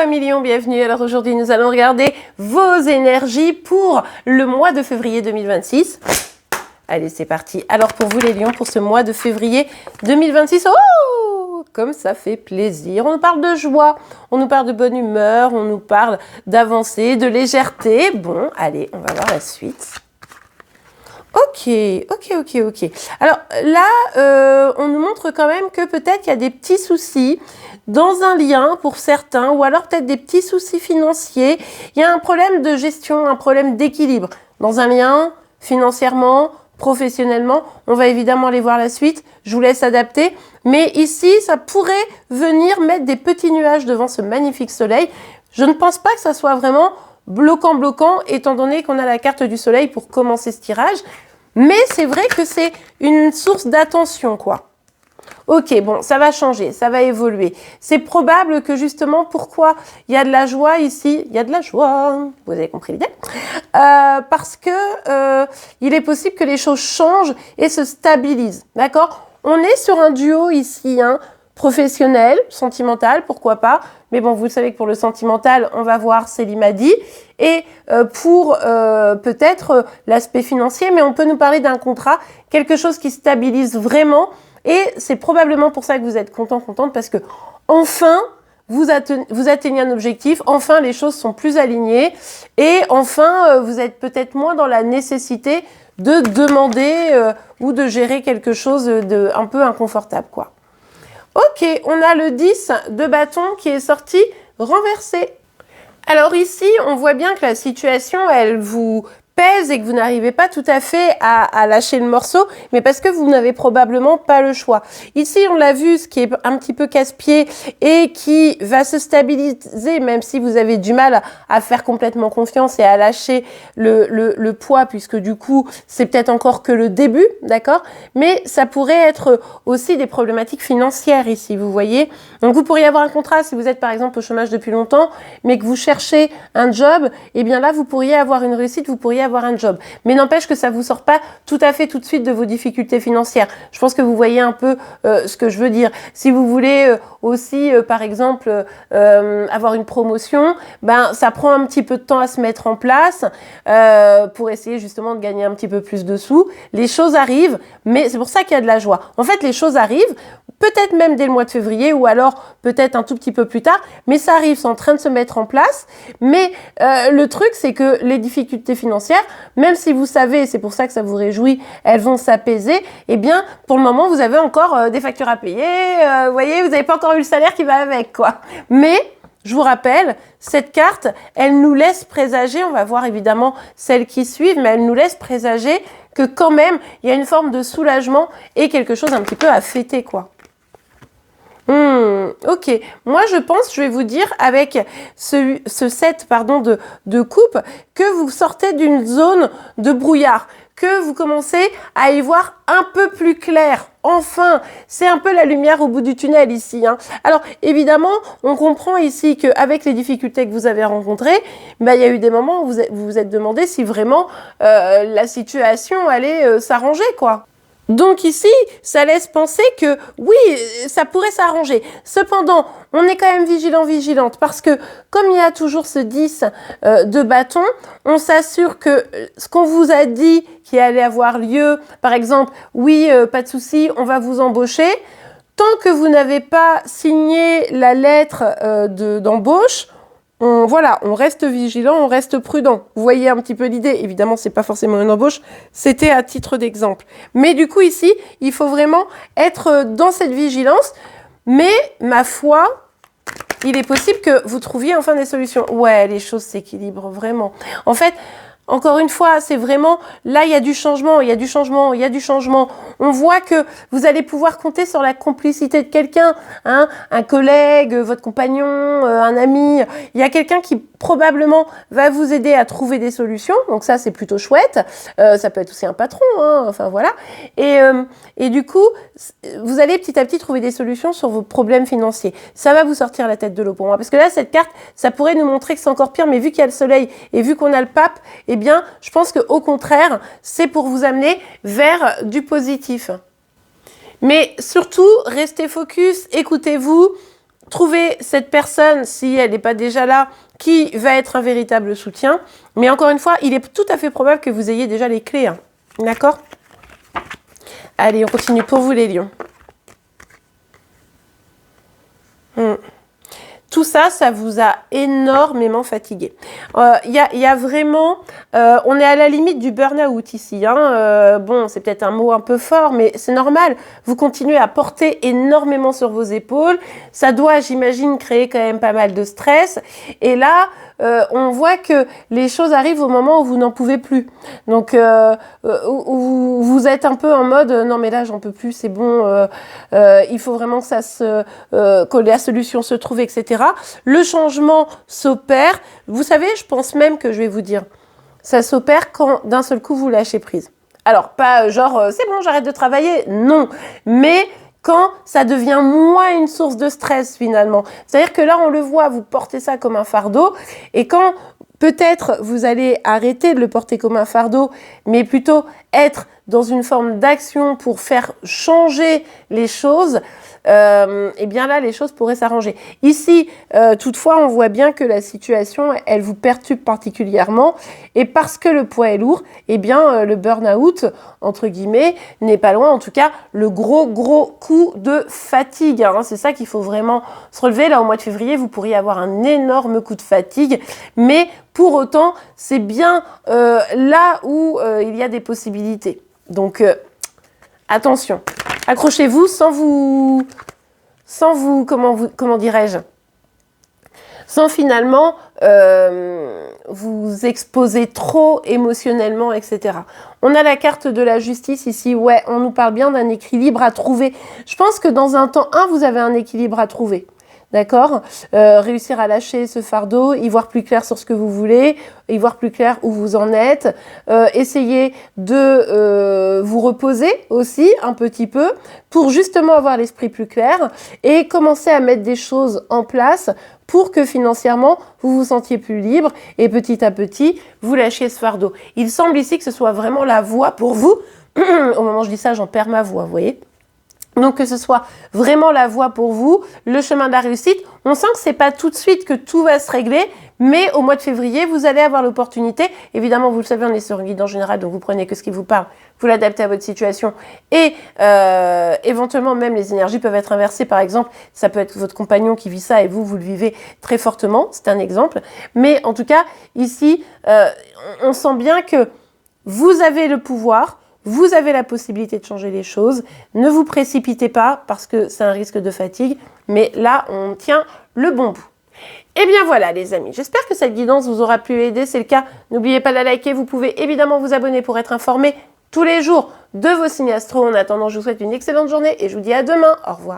Amis Lions, bienvenue. Alors aujourd'hui, nous allons regarder vos énergies pour le mois de février 2026. Allez, c'est parti. Alors pour vous les Lions, pour ce mois de février 2026, oh, comme ça fait plaisir. On nous parle de joie, on nous parle de bonne humeur, on nous parle d'avancée, de légèreté. Bon, allez, on va voir la suite. Ok. Alors là, on nous montre quand même que peut-être il y a des petits soucis dans un lien pour certains, ou alors peut-être des petits soucis financiers. Il y a un problème de gestion, un problème d'équilibre dans un lien, financièrement, professionnellement. On va évidemment aller voir la suite. Je vous laisse adapter. Mais ici, ça pourrait venir mettre des petits nuages devant ce magnifique soleil. Je ne pense pas que ça soit vraiment bloquant, étant donné qu'on a la carte du soleil pour commencer ce tirage. Mais c'est vrai que c'est une source d'attention, quoi. Ok, bon, ça va changer, ça va évoluer. C'est probable que justement, pourquoi il y a de la joie ici, il y a de la joie, vous avez compris l'idée, parce que il est possible que les choses changent et se stabilisent, d'accord? On est sur un duo ici, hein, professionnel, sentimental, pourquoi pas, mais bon, vous savez que pour le sentimental, on va voir Célimadi, et pour peut-être l'aspect financier, mais on peut nous parler d'un contrat, quelque chose qui stabilise vraiment. Et c'est probablement pour ça que vous êtes contente, parce que enfin, vous atteignez un objectif, enfin les choses sont plus alignées, et enfin, vous êtes peut-être moins dans la nécessité de demander ou de gérer quelque chose de un peu inconfortable, quoi. Ok, on a le 10 de bâton qui est sorti renversé. Alors ici, on voit bien que la situation, elle vous pèse et que vous n'arrivez pas tout à fait à lâcher le morceau, mais parce que vous n'avez probablement pas le choix. Ici, on l'a vu, ce qui est un petit peu casse-pied et qui va se stabiliser, même si vous avez du mal à faire complètement confiance et à lâcher le poids, puisque du coup, c'est peut-être encore que le début, d'accord? Mais ça pourrait être aussi des problématiques financières ici, vous voyez? Donc, vous pourriez avoir un contrat si vous êtes, par exemple, au chômage depuis longtemps, mais que vous cherchez un job, et bien là, vous pourriez avoir une réussite, vous pourriez avoir un job. Mais n'empêche que ça vous sort pas tout à fait tout de suite de vos difficultés financières. Je pense que vous voyez un peu ce que je veux dire. Si vous voulez aussi, par exemple, avoir une promotion, ben ça prend un petit peu de temps à se mettre en place pour essayer justement de gagner un petit peu plus de sous. Les choses arrivent, mais c'est pour ça qu'il y a de la joie. En fait, les choses arrivent, peut-être même dès le mois de février ou alors peut-être un tout petit peu plus tard, mais ça arrive, c'est en train de se mettre en place. Mais le truc, c'est que les difficultés financières, même si vous savez, c'est pour ça que ça vous réjouit, elles vont s'apaiser, eh bien, pour le moment, vous avez encore des factures à payer, vous voyez, vous n'avez pas encore eu le salaire qui va avec, quoi. Mais, je vous rappelle, cette carte, elle nous laisse présager, on va voir évidemment celles qui suivent, mais elle nous laisse présager que quand même, il y a une forme de soulagement et quelque chose un petit peu à fêter, quoi. Ok, moi je pense, je vais vous dire avec ce set de coupe que vous sortez d'une zone de brouillard, que vous commencez à y voir un peu plus clair. Enfin, c'est un peu la lumière au bout du tunnel ici, hein. Alors évidemment, on comprend ici qu'avec les difficultés que vous avez rencontrées, ben, il y a eu des moments où vous vous êtes demandé si vraiment la situation allait s'arranger, quoi. Donc ici, ça laisse penser que oui, ça pourrait s'arranger. Cependant, on est quand même vigilante parce que comme il y a toujours ce 10 de bâton, on s'assure que ce qu'on vous a dit qui allait avoir lieu, par exemple, oui, pas de souci, on va vous embaucher. Tant que vous n'avez pas signé la lettre d'embauche, on reste vigilant, on reste prudent. Vous voyez un petit peu l'idée. Évidemment, c'est pas forcément une embauche, c'était à titre d'exemple. Mais du coup, ici, il faut vraiment être dans cette vigilance. Mais, ma foi, il est possible que vous trouviez enfin des solutions. Ouais, les choses s'équilibrent vraiment. En fait, encore une fois, c'est vraiment, là, il y a du changement. On voit que vous allez pouvoir compter sur la complicité de quelqu'un, hein, un collègue, votre compagnon, un ami. Il y a quelqu'un qui probablement va vous aider à trouver des solutions. Donc ça, c'est plutôt chouette. Ça peut être aussi un patron, hein, enfin voilà. Et du coup, vous allez petit à petit trouver des solutions sur vos problèmes financiers. Ça va vous sortir la tête de l'eau pour moi. Parce que là, cette carte, ça pourrait nous montrer que c'est encore pire. Mais vu qu'il y a le soleil et vu qu'on a le pape, eh bien, je pense qu'au contraire, c'est pour vous amener vers du positif. Mais surtout, restez focus, écoutez-vous, trouvez cette personne, si elle n'est pas déjà là, qui va être un véritable soutien. Mais encore une fois, il est tout à fait probable que vous ayez déjà les clés. Hein. D'accord? Allez, on continue pour vous les lions. Tout ça, ça vous a énormément fatigué. Il y a vraiment... on est à la limite du burn-out ici. Hein. Bon, c'est peut-être un mot un peu fort, mais c'est normal. Vous continuez à porter énormément sur vos épaules. Ça doit, j'imagine, créer quand même pas mal de stress. Et là, on voit que les choses arrivent au moment où vous n'en pouvez plus. Donc, où vous êtes un peu en mode « Non, mais là, j'en peux plus, c'est bon. Il faut vraiment que la solution se trouve, etc. » Le changement s'opère. Vous savez, je pense même que je vais vous dire, ça s'opère quand d'un seul coup vous lâchez prise. Alors, pas genre, c'est bon, j'arrête de travailler. Non, mais quand ça devient moins une source de stress finalement. C'est-à-dire que là, on le voit, vous portez ça comme un fardeau. Et quand peut-être vous allez arrêter de le porter comme un fardeau, mais plutôt être dans une forme d'action pour faire changer les choses, et bien là, les choses pourraient s'arranger. Ici, toutefois, on voit bien que la situation, elle vous perturbe particulièrement. Et parce que le poids est lourd, eh bien, le burn-out, entre guillemets, n'est pas loin. En tout cas, le gros coup de fatigue. Hein. C'est ça qu'il faut vraiment se relever. Là, au mois de février, vous pourriez avoir un énorme coup de fatigue. Mais pour autant, c'est bien là où il y a des possibilités. Donc, attention. Accrochez-vous comment dirais-je, sans finalement vous exposer trop émotionnellement, etc. On a la carte de la justice ici. Ouais, on nous parle bien d'un équilibre à trouver. Je pense que dans un temps 1, vous avez un équilibre à trouver. D'accord? Réussir à lâcher ce fardeau, y voir plus clair sur ce que vous voulez, y voir plus clair où vous en êtes, essayer de vous reposer aussi un petit peu pour justement avoir l'esprit plus clair et commencer à mettre des choses en place pour que financièrement vous vous sentiez plus libre et petit à petit vous lâchiez ce fardeau. Il semble ici que ce soit vraiment la voie pour vous. Au moment où je dis ça, j'en perds ma voix, vous voyez? Donc que ce soit vraiment la voie pour vous, le chemin de la réussite. On sent que c'est pas tout de suite que tout va se régler, mais au mois de février, vous allez avoir l'opportunité. Évidemment, vous le savez, on est sur un guide en général, donc vous prenez que ce qui vous parle, vous l'adaptez à votre situation. Et éventuellement, même les énergies peuvent être inversées. Par exemple, ça peut être votre compagnon qui vit ça et vous le vivez très fortement. C'est un exemple. Mais en tout cas, ici, on sent bien que vous avez le pouvoir. Vous avez la possibilité de changer les choses. Ne vous précipitez pas parce que c'est un risque de fatigue. Mais là, on tient le bon bout. Et bien voilà les amis, j'espère que cette guidance vous aura pu aider. C'est le cas, n'oubliez pas de la liker. Vous pouvez évidemment vous abonner pour être informé tous les jours de vos signes astro. En attendant, je vous souhaite une excellente journée et je vous dis à demain. Au revoir.